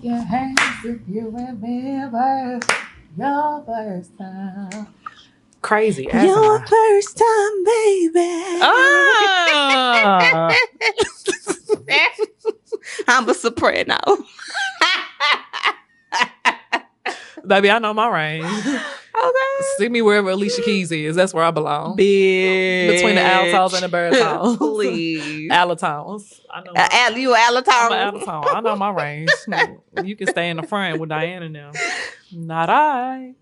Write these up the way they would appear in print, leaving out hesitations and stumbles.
your hands if you remember your first time. Crazy. Your first time, baby. Ah. I'm a soprano. Baby, I know my range. Okay. See me wherever Alicia Keys is. That's where I belong. Bitch. Between the altos and the baritones. Please. Alatones. I know. You allatone? I'm an allatone. I know my range. You can stay in the front with Diana now. Not I.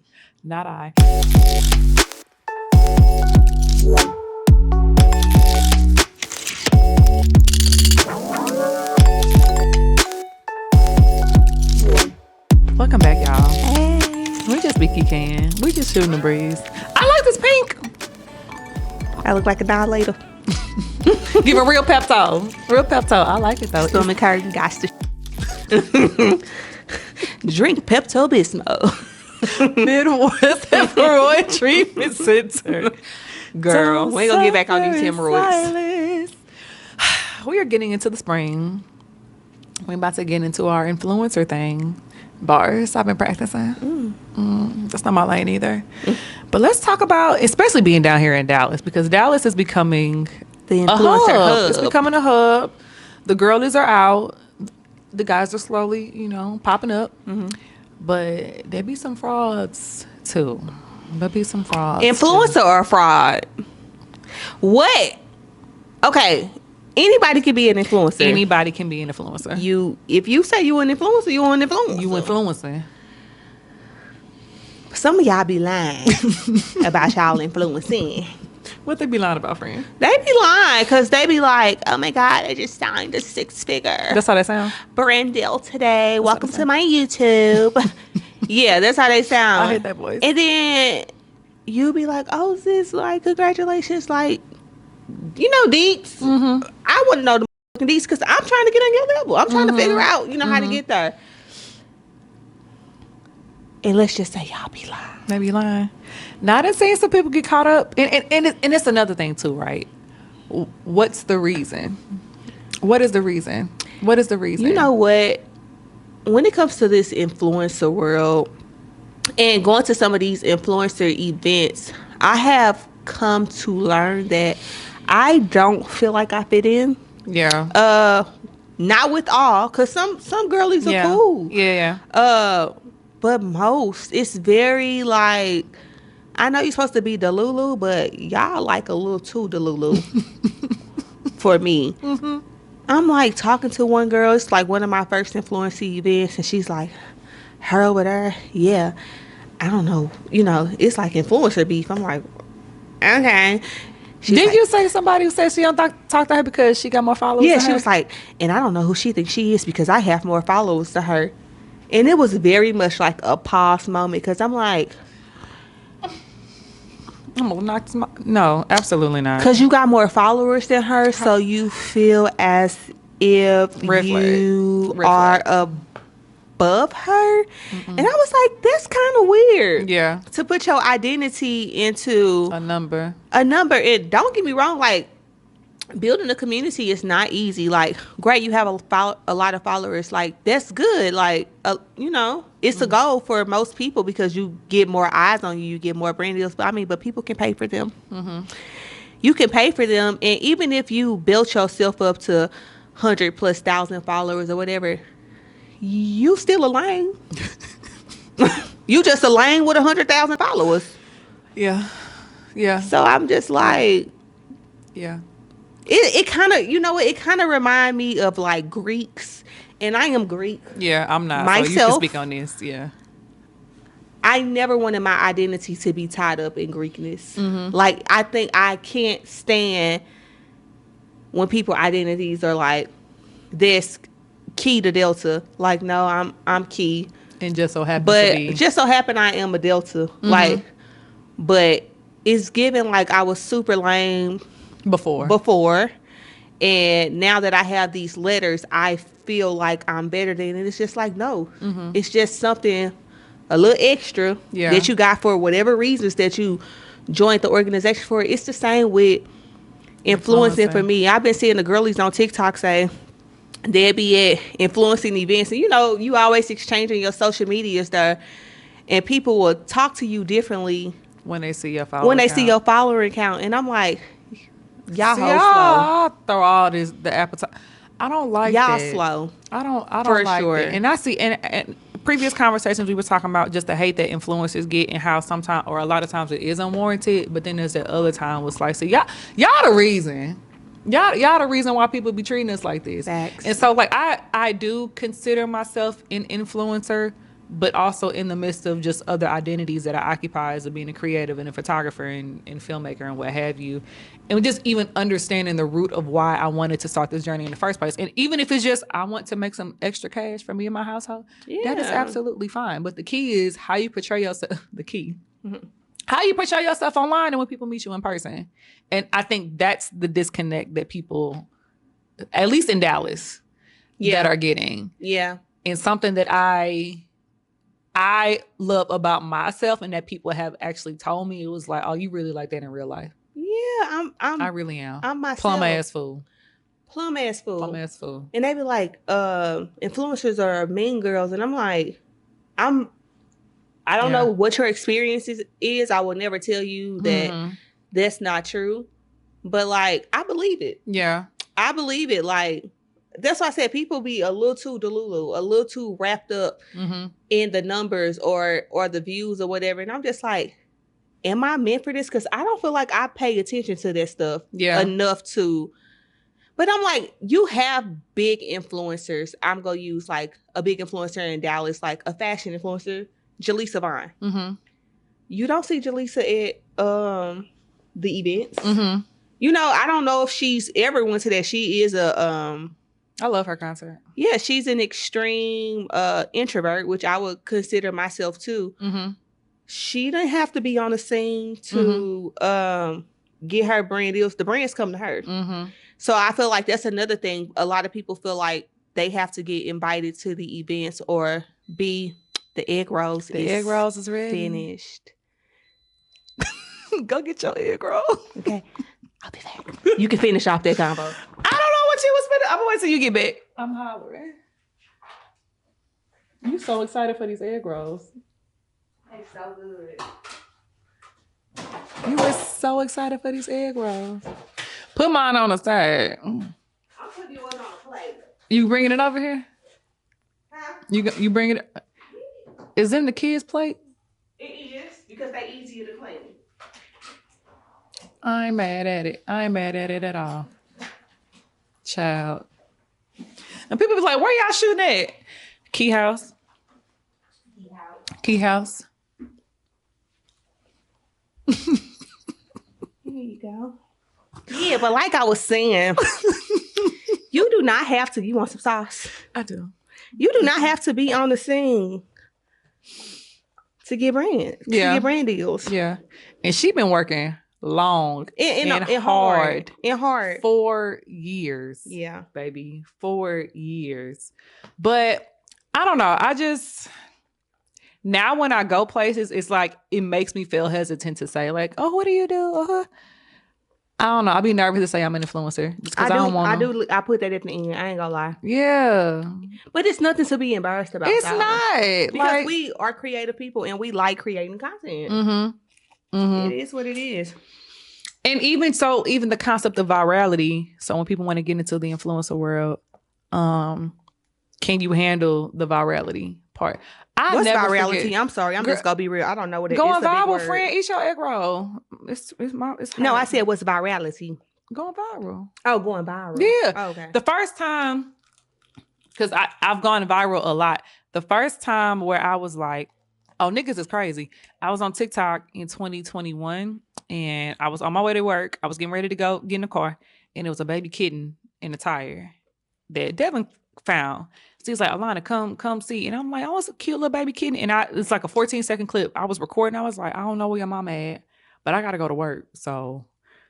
Not I. Welcome back, y'all. Hey. We just be kicking. We just shooting the breeze. I like this pink. I look like a dilator. Give a real Pepto. Real Pepto. I like it though. Stomach hurting, got to drink Pepto-Bismol. Midwest Hemorrhoid Treatment Center. Girl, we ain't gonna get back on these hemorrhoids. We are getting into the spring. We're about to get into our influencer thing. Bars. I've been practicing. That's not my lane either. But let's talk about, especially being down here in Dallas, because Dallas is becoming The influencer hub. It's becoming a hub. The girlies are out. The guys are slowly, popping up. But there be some frauds too. There be some frauds. Influencer or fraud? What? Okay. Anybody can be an influencer. Anybody can be an influencer. If you say you an influencer, you an influencer. You influencing. Some of y'all be lying about y'all influencing. What they be lying about, friend? They be lying because they be like, oh my God, I just signed a 6-figure That's how they sound. brand deal today. Welcome to my YouTube. Yeah, that's how they sound. I hate that voice. And then you be like, oh, sis, like, congratulations. Like, deets. I want to know the deets because I'm trying to get on your level. I'm trying to figure out, how to get there. And let's just say y'all be lying. They be lying. Now, I done seen some people get caught up. And it's another thing, too, right? What's the reason? What is the reason? What is the reason? You know what? When it comes to this influencer world and going to some of these influencer events, I have come to learn that I don't feel like I fit in. Yeah. Not with all, because some girlies are cool. Yeah. But most, it's very like, I know you're supposed to be Delulu, but y'all like a little too Delulu for me. I'm like talking to one girl. It's like one of my first influencer events, and she's like, her over there, yeah. I don't know. It's like influencer beef. I'm like, okay. Didn't you say somebody who said she don't talk to her because she got more followers? Yeah, she was like, and I don't know who she thinks she is because I have more followers to her. And it was very much like a pause moment because I'm like, no, absolutely not. because you got more followers than her, so you feel as if you are above her. And I was like, that's kind of weird. Yeah. To put your identity into a number. And don't get me wrong, like, building a community is not easy. Like, great, you have a lot of followers. Like, that's good. Like, it's a goal for most people because you get more eyes on you. You get more brand deals. But people can pay for them. You can pay for them. And even if you built yourself up to 100,000+ followers or whatever, you still a lame. You just a lame with 100,000 followers. Yeah. So I'm just like, yeah. It kind of, it kind of remind me of like Greeks, and I am Greek. Yeah, I'm not. Myself. So you can speak on this. Yeah. I never wanted my identity to be tied up in Greekness. Like, I think I can't stand when people identities are like this Key to Delta. Like, no, I'm Key. And just so happen but to be. just so happen I am a Delta. Like, but it's given like I was super lame before, and now that I have these letters, I feel like I'm better than it. It's just like, no, it's just something a little extra that you got for whatever reasons that you joined the organization for. It's the same with influencing for me. I've been seeing the girlies on TikTok say, they'll be at influencing events, and you always exchanging your social medias there, and people will talk to you differently when they see your when follower they see count. your follower account, and I'm like, y'all See, hoes slow. I'll throw all this the appetite. I don't like Y'all that. slow I don't for like that. sure. And I see and previous conversations we were talking about just the hate that influencers get and how sometimes or a lot of times it is unwarranted. But then there's that other time was like, so y'all the reason. Y'all the reason why people be treating us like this. Facts. And so like I do consider myself an influencer, but also in the midst of just other identities that I occupy as being a creative and a photographer and filmmaker and what have you. And just even understanding the root of why I wanted to start this journey in the first place. And even if it's just I want to make some extra cash for me and my household, that is absolutely fine. But the key is how you portray yourself. The key. Mm-hmm. How you portray yourself online and when people meet you in person. And I think that's the disconnect that people, at least in Dallas, that are getting. Yeah. And something that I love about myself and that people have actually told me, it was like, oh, you really like that in real life. Yeah, I really am. I'm myself. Plum ass fool. Plum ass fool. Plum ass fool. And they be like, influencers are mean girls. And I'm like, I don't know what your experience is. I will never tell you that that's not true. But like, I believe it. Yeah. I believe it. Like, that's why I said people be a little too delulu, a little too wrapped up in the numbers or the views or whatever. And I'm just like, am I meant for this? Because I don't feel like I pay attention to that stuff enough to. But I'm like, you have big influencers. I'm going to use like a big influencer in Dallas, like a fashion influencer, Jaleesa Vaughn. Mm-hmm. You don't see Jaleesa at the events. Mm-hmm. I don't know if she's ever went to that. She is I love her concert. Yeah, she's an extreme introvert, which I would consider myself too. Mm-hmm. She didn't have to be on the scene to get her brand deals. The brands come to her. Mm-hmm. So I feel like that's another thing. A lot of people feel like they have to get invited to the events or be the egg rolls. The egg rolls is ready. Finished. Go get your egg roll. Okay. I'll be back. You can finish off that combo. I don't know what you was spending. I'm gonna wait till you get back. I'm hollering. You so excited for these egg rolls. It's so good. You were so excited for these egg rolls. Put mine on the side. I'm putting yours on a plate. You bringing it over here? Huh? You bring it? Is it in the kids' plate? It is because they're easier to clean. I ain't mad at it. I ain't mad at it at all. Child. And people be like, where y'all shooting at? Key House. Key House. Here you go. Yeah, but like I was saying, you do not have to. You want some sauce? I do. You do not have to be on the scene to get brand. To get brand deals. Yeah. And she been working long and hard. 4 years. Yeah. Baby. 4 years. But I don't know. I just... Now when I go places, it's like, it makes me feel hesitant to say like, oh, what do you do? Uh-huh. I don't know. I'll be nervous to say I'm an influencer. Just because I don't want to. I put that at the end. I ain't gonna lie. Yeah. But it's nothing to be embarrassed about. It's not. Because we are creative people and we like creating content. Mm-hmm. Mm-hmm. It is what it is. And even the concept of virality. So when people want to get into the influencer world, can you handle the virality part? What's virality? I'm sorry. I'm just gonna be real. I don't know what it is. Going viral, friend. Eat your egg roll. It's no, I said what's virality? Going viral. Oh, going viral. Yeah. Oh, okay. The first time, because I've gone viral a lot. The first time where I was like, oh, niggas is crazy. I was on TikTok in 2021 and I was on my way to work. I was getting ready to go get in the car and it was a baby kitten in the tire that Devin found. So he's like, Alana, come see. And I'm like, oh, it's a cute little baby kitten. And it's like a 14-second clip. I was recording. I was like, I don't know where your mama at, but I got to go to work. So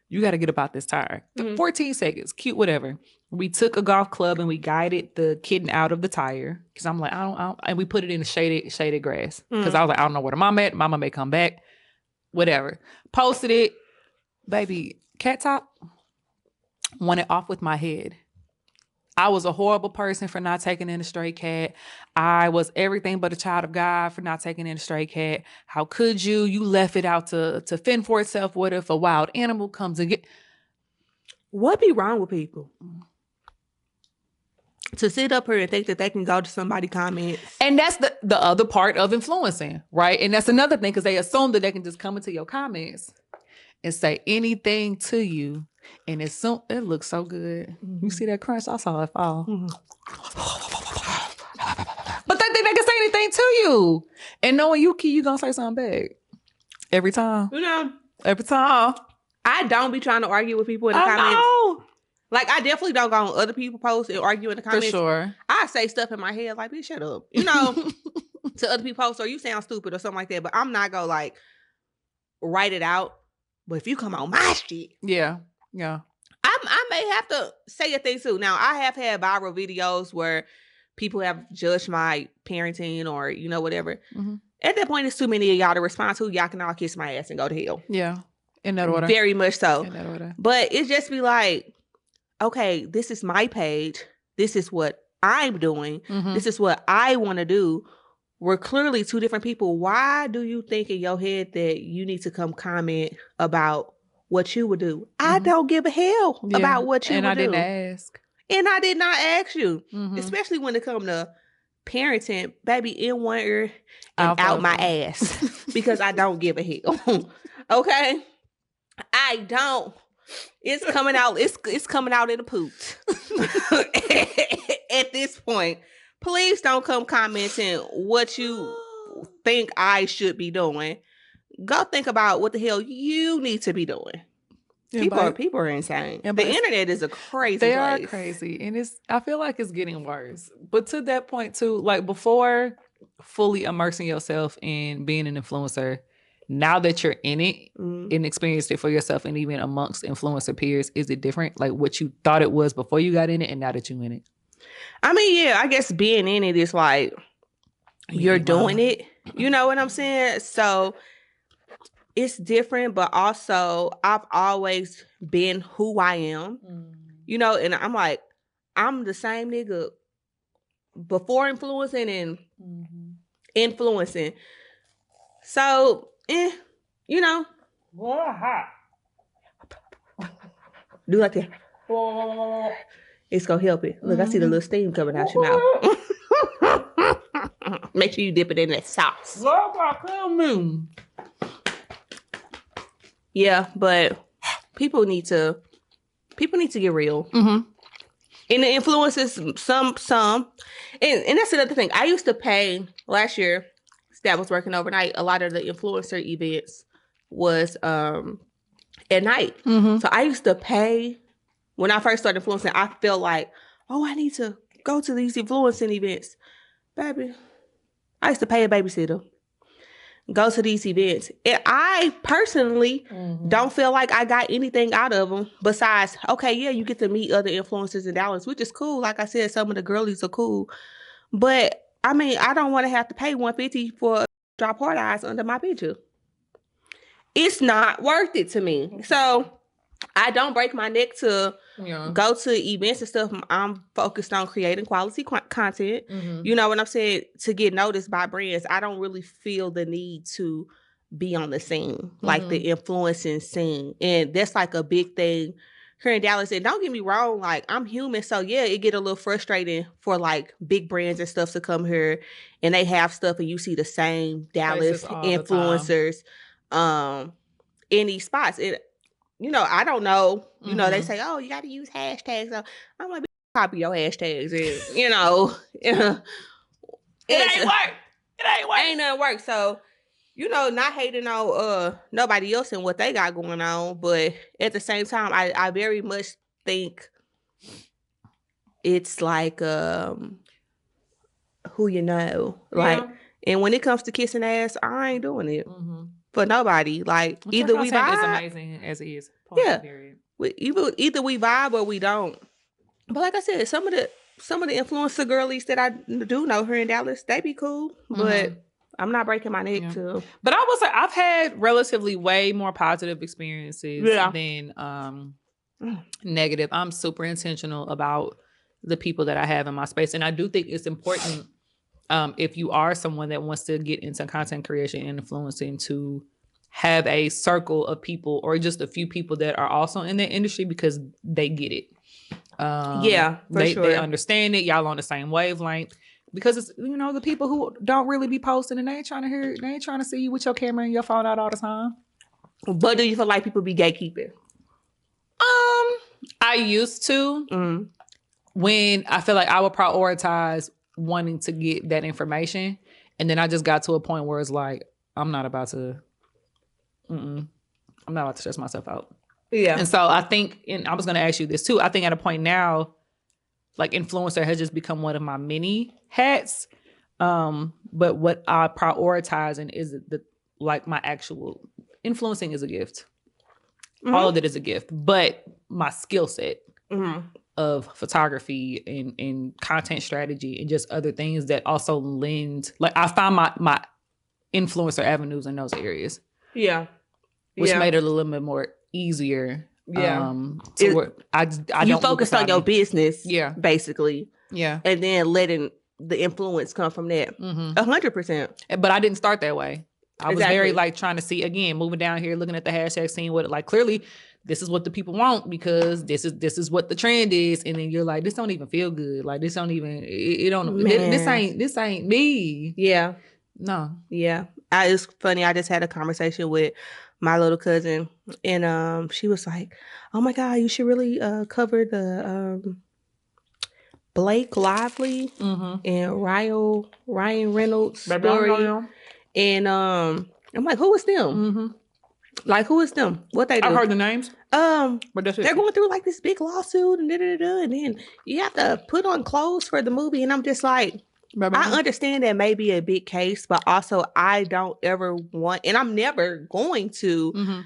you got to get about this tire. 14 seconds, cute, whatever. We took a golf club and we guided the kitten out of the tire. Cause I'm like, I don't and we put it in the shaded grass. Cause I was like, I don't know where the mama at. Mama may come back, whatever. Posted it. Baby, cat top wanted off with my head. I was a horrible person for not taking in a stray cat. I was everything but a child of God for not taking in a stray cat. How could you? You left it out to fend for itself. What if a wild animal comes and get? What be wrong with people? To sit up here and think that they can go to somebody's comments. And that's the other part of influencing, right? And that's another thing, because they assume that they can just come into your comments and say anything to you. And it looks so good. Mm-hmm. You see that crunch? I saw it fall. Mm-hmm. But they think they can say anything to you. And knowing you going to say something back. Every time. Every time. I don't be trying to argue with people in the comments. Know. Like, I definitely don't go on other people's posts and argue in the comments. For sure. I say stuff in my head like, bitch, shut up. You know, to other people's posts, or you sound stupid or something like that. But I'm not going to, like, write it out. But if you come on my shit. Yeah. I may have to say a thing too. Now, I have had viral videos where people have judged my parenting or, you know, whatever. Mm-hmm. At that point, it's too many of y'all to respond to. Y'all can all kiss my ass and go to hell. Yeah. In that order. Very much so. In that order. But it just be like, okay, this is my page. This is what I'm doing. Mm-hmm. This is what I want to do. We're clearly two different people. Why do you think in your head that you need to come comment about what you would do? Mm-hmm. I don't give a hell about what you would do. And I didn't ask. And I did not ask you. Mm-hmm. Especially when it comes to parenting, baby, in one ear and out my ass. Because I don't give a hell. Okay? I don't. It's coming out. It's coming out in the poop. At this point, please don't come commenting what you think I should be doing. Go think about what the hell you need to be doing. Yeah, people are insane. Yeah, the internet is a crazy place. They are crazy. And I feel like it's getting worse. But to that point too, like before fully immersing yourself in being an influencer, now that you're in it and experienced it for yourself and even amongst influencer peers, is it different? Like what you thought it was before you got in it and now that you're in it? I mean, yeah, I guess being in it is like you're doing it. You know what I'm saying? So it's different, but also I've always been who I am. You know, and I'm like, I'm the same nigga before influencing and influencing. So, you know. Do like that. It's gonna help it. Look, I see the little steam coming out your mouth. Make sure you dip it in that sauce. Yeah, but people need to get real. Mm-hmm. And the influencers, some, and that's another thing. I used to pay last year that was working overnight. A lot of the influencer events was at night. Mm-hmm. So I used to pay. When I first started influencing, I felt like, oh, I need to go to these influencing events. Baby, I used to pay a babysitter. Go to these events. And I personally don't feel like I got anything out of them besides, okay, yeah, you get to meet other influencers in Dallas, which is cool. Like I said, some of the girlies are cool. But, I mean, I don't want to have to pay $150 for a drop hard eyes under my picture. It's not worth it to me. So I don't break my neck to go to events and stuff. I'm focused on creating quality content. Mm-hmm. You know what I'm saying? To get noticed by brands. I don't really feel the need to be on the scene, like the influencing scene. And that's like a big thing here in Dallas. And don't get me wrong, like I'm human. So yeah, it get a little frustrating for like big brands and stuff to come here and they have stuff and you see the same Dallas influencers in these spots. You know, I don't know. You know, they say, oh, you got to use hashtags. So I'm like, copy your hashtags. And, you know, it ain't work. It ain't work. Ain't nothing work. So, you know, not hating on nobody else and what they got going on. But at the same time, I very much think it's like who you know. Like, and when it comes to kissing ass, I ain't doing it. Mm-hmm. For nobody. Like, which either we vibe. Is amazing as it is. Yeah. Either we vibe or we don't. But like I said, some of the influencer girlies that I do know here in Dallas, they be cool. But I'm not breaking my neck to. But I will say I've had relatively way more positive experiences than negative. I'm super intentional about the people that I have in my space. And I do think it's important, if you are someone that wants to get into content creation and influencing, to have a circle of people or just a few people that are also in that industry, because they get it. They understand it. Y'all on the same wavelength, because it's, the people who don't really be posting and they ain't trying to see you with your camera and your phone out all the time. But do you feel like people be gatekeeping? I used to, when I feel like I would prioritize wanting to get that information, and then I just got to a point where it's like, I'm not about to stress myself out. Yeah. And so I think, and I was going to ask you this too, I think at a point now, like, influencer has just become one of my many hats. But what I prioritize and is my actual influencing is a gift. Mm-hmm. All of it is a gift. But my skill set of photography and content strategy and just other things that also lend, like, I found my influencer avenues in those areas. Yeah. Which made it a little bit more easier. Yeah. I you focused on your business. Yeah. Basically. Yeah. And then letting the influence come from that. 100%. But I didn't start that way. I was very trying to see, again, moving down here, looking at the hashtag, seeing what, clearly this is what the people want, because this is what the trend is. And then you're like, this don't even feel good. Like, this don't even, this ain't me. Yeah. No. Yeah. It's funny. I just had a conversation with my little cousin, and she was like, "Oh my God, you should really cover the Blake Lively and Ryan Reynolds story." And I'm like, "Who is them? Like, who is them? What they do?" I've heard the names. But they're going through like this big lawsuit and and then you have to put on clothes for the movie, and I'm just like, I understand that may be a big case, but also I don't ever want, and I'm never going to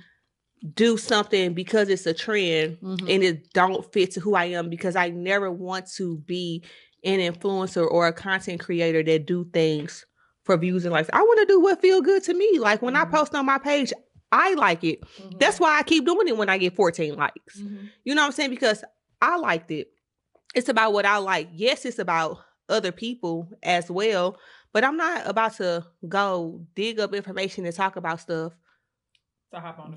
do something because it's a trend and it don't fit to who I am, because I never want to be an influencer or a content creator that do things for views and likes. I want to do what feel good to me. Like, when I post on my page, I like it. That's why I keep doing it when I get 14 likes. You know what I'm saying? Because I liked it. It's about what I like. Yes, it's about other people as well, but I'm not about to go dig up information and talk about stuff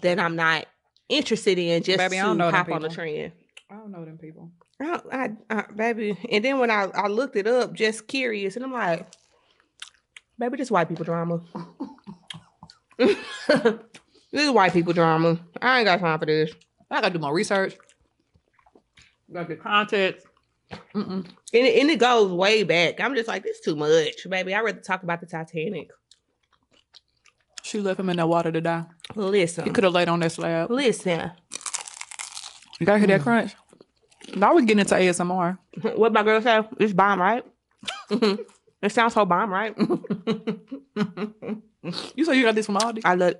that I'm not interested in just to hop on the trend. I don't know them people. Baby. And then when I looked it up, just curious, and I'm like, baby, this white people drama. This is white people drama. I ain't got time for this. I gotta do my research. Gotta get context. And it goes way back. I'm just like, this is too much, baby. I'd rather talk about the Titanic. She left him in that water to die. Listen. He could have laid on that slab. Listen. You gotta hear that crunch. Now we're getting into ASMR. What my girl say? It's bomb, right? It sounds so bomb, right? You say you got this from Aldi? I love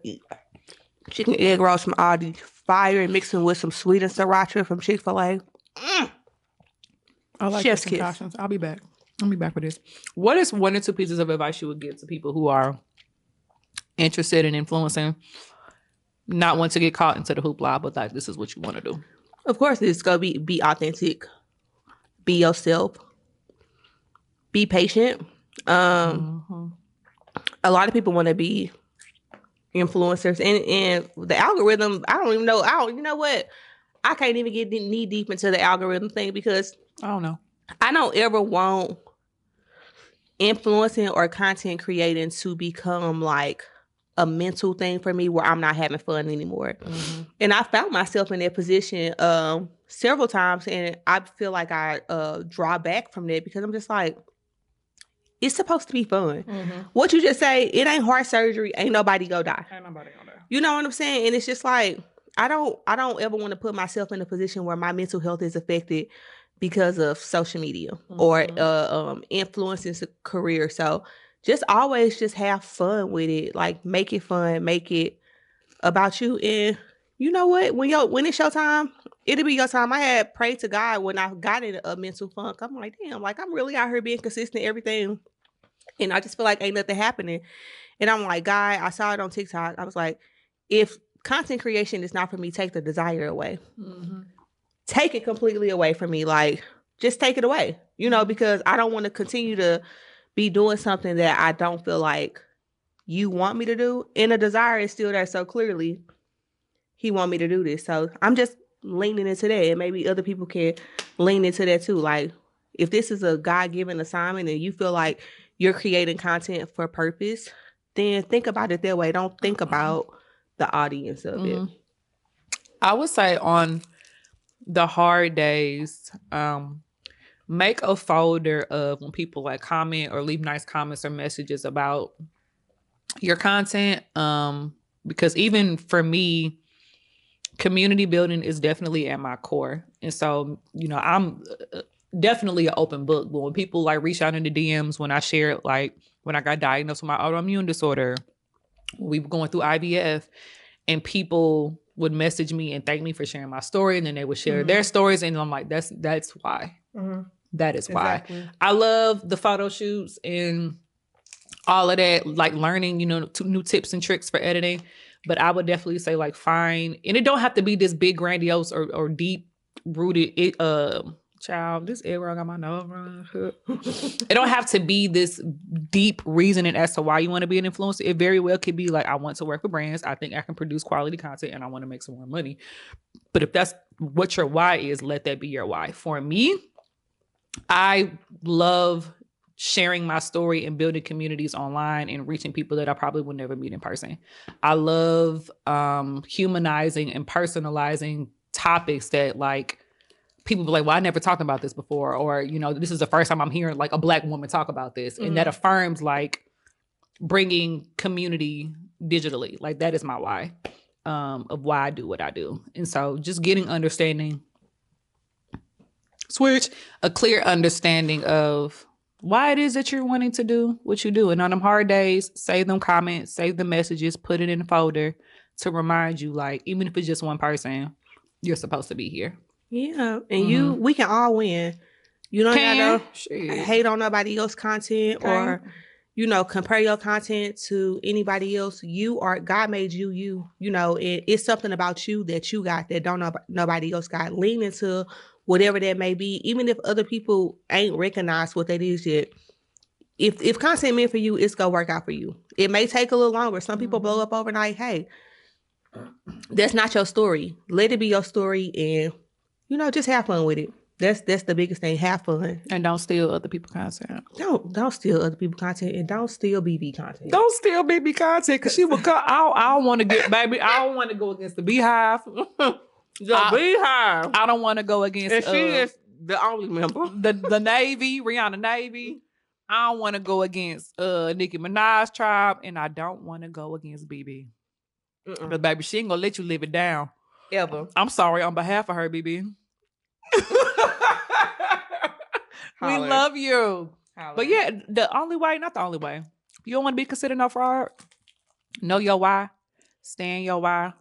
chicken egg rolls from Aldi. Fire, and mixing with some sweet and sriracha from Chick-fil-A. I like Chef's concoctions. I'll be back. I'll be back with this. What is 1 or 2 pieces of advice you would give to people who are interested in influencing, not want to get caught into the hoopla, but like, this is what you want to do? Of course, it's gonna be authentic. Be yourself. Be patient. A lot of people want to be influencers, and the algorithm, I don't even know. You know what? I can't even get knee deep into the algorithm thing, because I don't know. I don't ever want influencing or content creating to become like a mental thing for me where I'm not having fun anymore. And I found myself in that position several times, and I feel like I draw back from that, because I'm just like, it's supposed to be fun. What you just say, it ain't heart surgery, ain't nobody gonna die. Ain't nobody gonna die. You know what I'm saying? And it's just like, I don't ever want to put myself in a position where my mental health is affected because of social media or influencing a career. So just always just have fun with it. Like, make it fun, make it about you. And you know what? When it's your time, it'll be your time. I had prayed to God when I got in a mental funk. I'm like, damn, like, I'm really out here being consistent, everything. And I just feel like ain't nothing happening. And I'm like, God, I saw it on TikTok. I was like, if content creation is not for me, take the desire away. Take it completely away from me. Like, just take it away, you know, because I don't want to continue to be doing something that I don't feel like you want me to do. And the desire is still there. So clearly he want me to do this. So I'm just leaning into that. And maybe other people can lean into that too. Like, if this is a God-given assignment and you feel like you're creating content for purpose, then think about it that way. Don't think about the audience of it. I would say on the hard days, make a folder of when people like comment or leave nice comments or messages about your content. Because even for me, community building is definitely at my core. And so, you know, I'm definitely an open book. But when people like reach out in the DMs, when I share, like when I got diagnosed with my autoimmune disorder, we were going through IVF, and people would message me and thank me for sharing my story. And then they would share their stories. And I'm like, that's why. That is why. Exactly. I love the photo shoots and all of that, like learning, you know, new tips and tricks for editing. But I would definitely say like find, and it don't have to be this big, grandiose or deep rooted, child, this error, I got my nose wrong. It don't have to be this deep reasoning as to why you want to be an influencer. It very well could be like, I want to work for brands. I think I can produce quality content and I want to make some more money. But if that's what your why is, let that be your why. For me, I love sharing my story and building communities online and reaching people that I probably would never meet in person. I love humanizing and personalizing topics that like people be like, well, I never talked about this before. Or, you know, this is the first time I'm hearing like a Black woman talk about this. And that affirms like bringing community digitally. Like that is my why of why I do what I do. And so just getting understanding, a clear understanding of why it is that you're wanting to do what you do. And on them hard days, save them comments, save the messages, put it in a folder to remind you, like, even if it's just one person, you're supposed to be here. Yeah. And we can all win. You don't gotta hate on nobody else's content or, you know, compare your content to anybody else. God made you, you know, it's something about you that you got that nobody else got. Lean into whatever that may be, even if other people ain't recognized what that is yet. If content meant for you, it's gonna work out for you. It may take a little longer. Some people blow up overnight. Hey, that's not your story. Let it be your story, and you know, just have fun with it. That's the biggest thing. Have fun. And don't steal other people's content. Don't steal other people's content, and don't steal BB content. Don't steal BB content, because she will cut. I don't want to get, baby. I don't want to go against the Beehive. Beehive. I don't want to go against. And she is the only member. The Navy, Rihanna Navy. I don't want to go against Nicki Minaj tribe, and I don't want to go against BB. But baby, she ain't gonna let you live it down ever. I'm sorry on behalf of her, BB. We love you. But yeah, the only way, not the only way. If you don't want to be considered no fraud, know your why, stay in your why,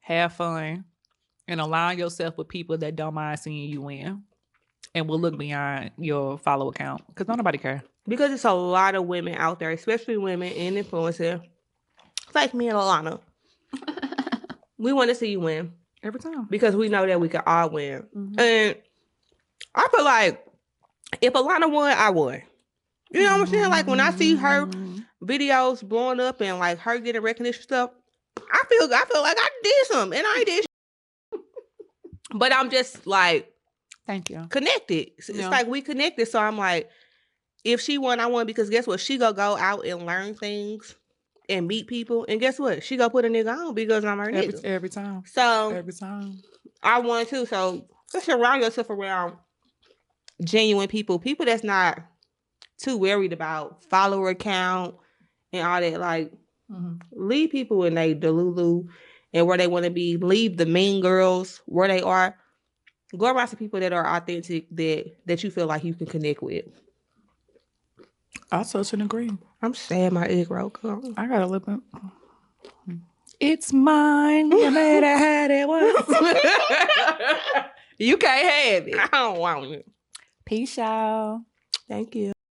have fun, and align yourself with people that don't mind seeing you win and will look beyond your follow account, because nobody care. Because it's a lot of women out there, especially women in influencer, like me and Alana. We want to see you win every time, because we know that we can all win. And I feel like if Alana won, I won. You know what I'm saying? Like when I see her videos blowing up and like her getting recognition stuff, I feel like I did something and I did. But I'm just like, thank you, connected. It's like we connected. So I'm like, if she won, I won, because guess what? She go out and learn things and meet people, and guess what? She go put a nigga on because I'm her nigga every time. So every time I won too. So just surround yourself around genuine people that's not too worried about follower count and all that. Like, leave people in they delulu and where they want to be. Leave the mean girls where they are. Go around to people that are authentic, that you feel like you can connect with. I touch and agree. I'm sad my egg roll come. I got a lip bit. It's mine. You made it, had it once. You can't have it. I don't want it. Peace, y'all. Thank you.